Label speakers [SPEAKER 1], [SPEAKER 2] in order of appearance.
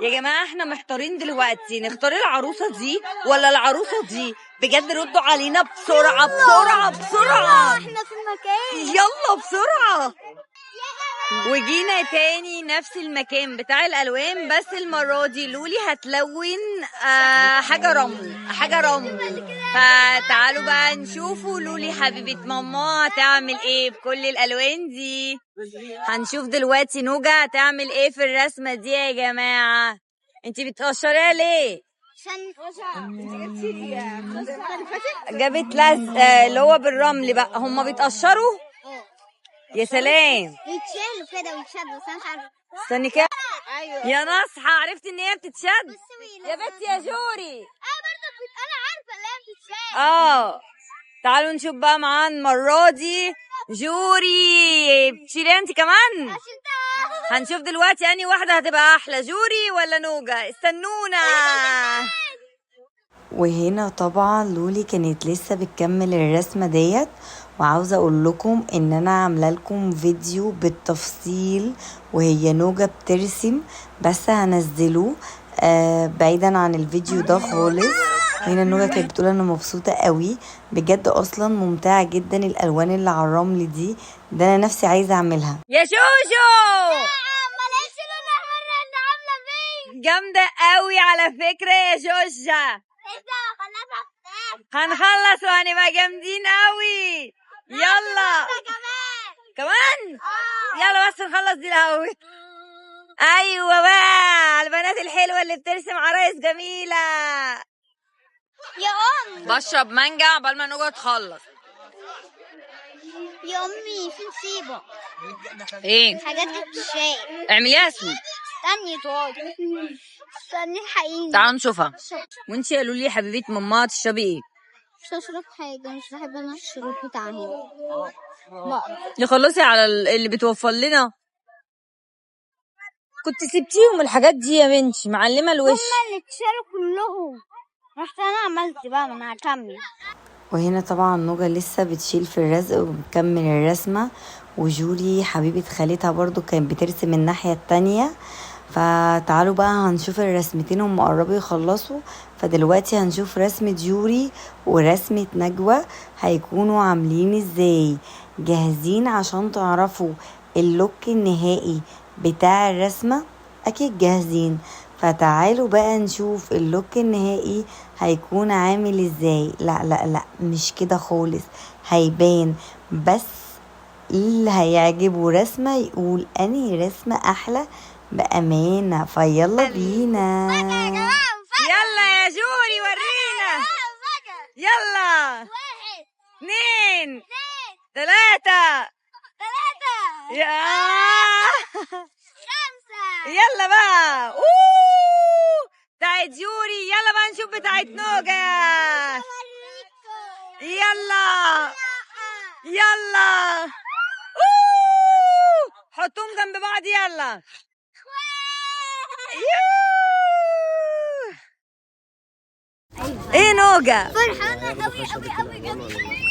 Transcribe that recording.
[SPEAKER 1] يا جماعة احنا محتارين دلوقتي، نختار العروسة دي ولا العروسة دي؟ بجد ردوا علينا بسرعة بسرعة بسرعة.
[SPEAKER 2] احنا في المكان،
[SPEAKER 1] يلا بسرعة. وجينا تاني نفس المكان بتاع الألوان، بس المرة دي لولي هتلون حاجة رمل. فتعالوا بقى نشوفوا لولي حبيبة ماما هتعمل ايه بكل الألوان دي. هنشوف دلوقتي نوجا هتعمل ايه في الرسمة دي. يا جماعة انتي بتقشريها ليه؟ جابت لزق اللي هو بالرمل بقى. هما بيتقشروا؟ يا سلام،
[SPEAKER 2] يتشالوا كده ويتشدوا، بس انا مش عارفه.
[SPEAKER 1] استني كده. ايوه يا نصحى، عرفت ان هي بتتشد يا بنتي يا جوري.
[SPEAKER 2] برضه انا عارفه ان هي بتتشال.
[SPEAKER 1] تعالوا نشوف بقى معانا المرة دي. جوري بتشيلي انت كمان؟ هنشوف دلوقتي انهي واحدة هتبقى احلى، جوري ولا نوجا. استنونا. وهنا طبعا لولي كانت لسه بتكمل الرسمة ديت، وعاوزة اقول لكم ان انا عامله لكم فيديو بالتفصيل وهي نوجا بترسم، بس هنزله بعيدا عن الفيديو ده خالص. هنا نوجا كانت بتقول انا مبسوطه قوي بجد، اصلا ممتعه جدا الالوان اللي على الرمل دي، ده انا نفسي عايزه اعملها. يا شوشو جامده قوي على فكره يا شوشه. هنخلص وهنبقى جامدين قوي. يلا كمان يلا بس نخلص دي الاول. ايوه بقى البنات الحلوه اللي بترسم عرايس جميله.
[SPEAKER 2] يا أم
[SPEAKER 1] بشرب مانجا عقبال ما نوجا تخلص.
[SPEAKER 2] يا أمي في نسيبه
[SPEAKER 1] ايه
[SPEAKER 2] حاجات دي بتتشال.
[SPEAKER 1] اعمليها اسمي.
[SPEAKER 2] استني طيب، استني الحقيقي.
[SPEAKER 1] تعالوا نشوفها. وانتي قالوا لي يا حبيبه ماما تشربي ايه؟
[SPEAKER 2] مش هشرب حاجة، مش بحب أنا الشرب بتاع هنا.
[SPEAKER 1] يخلصي على اللي بتوفر لنا. كنت سبتيهم الحاجات دي يا بنتي معلمة الوش.
[SPEAKER 2] هما اللي اتشالوا كلهم، رحت أنا عملت بقى، ما أنا هكمل.
[SPEAKER 3] وهنا طبعا نوجا لسه بتشيل في الرزق وبتكمل الرسمة، وجوري حبيبة خالتها برضو كانت بترسم الناحية التانية. فتعالوا بقى هنشوف الرسمتين هم قربوا يخلصوا. فدلوقتي هنشوف رسمة جوري ورسمة نجوى هيكونوا عاملين ازاي. جاهزين عشان تعرفوا اللوك النهائي بتاع الرسمة؟ اكيد جاهزين. فتعالوا بقى نشوف اللوك النهائي هيكون عامل ازاي. لا لا لا مش كده خالص، هيبان بس اللي هيعجبه رسمة يقول انهي رسمة احلى بأمانة. فيلا بينا.
[SPEAKER 1] يلا يا جوري ورينا. يلا
[SPEAKER 2] 1
[SPEAKER 1] 2
[SPEAKER 2] 2
[SPEAKER 1] 3
[SPEAKER 2] 3
[SPEAKER 1] يا
[SPEAKER 2] 5.
[SPEAKER 1] يلا بقى. بتاعت جوري. يلا بقى نشوف بتاعت نوجا. يلا يلا حطهم جنب بعض. يلا ايه نوجا
[SPEAKER 2] فرحانة أوي أوي أوي جدا.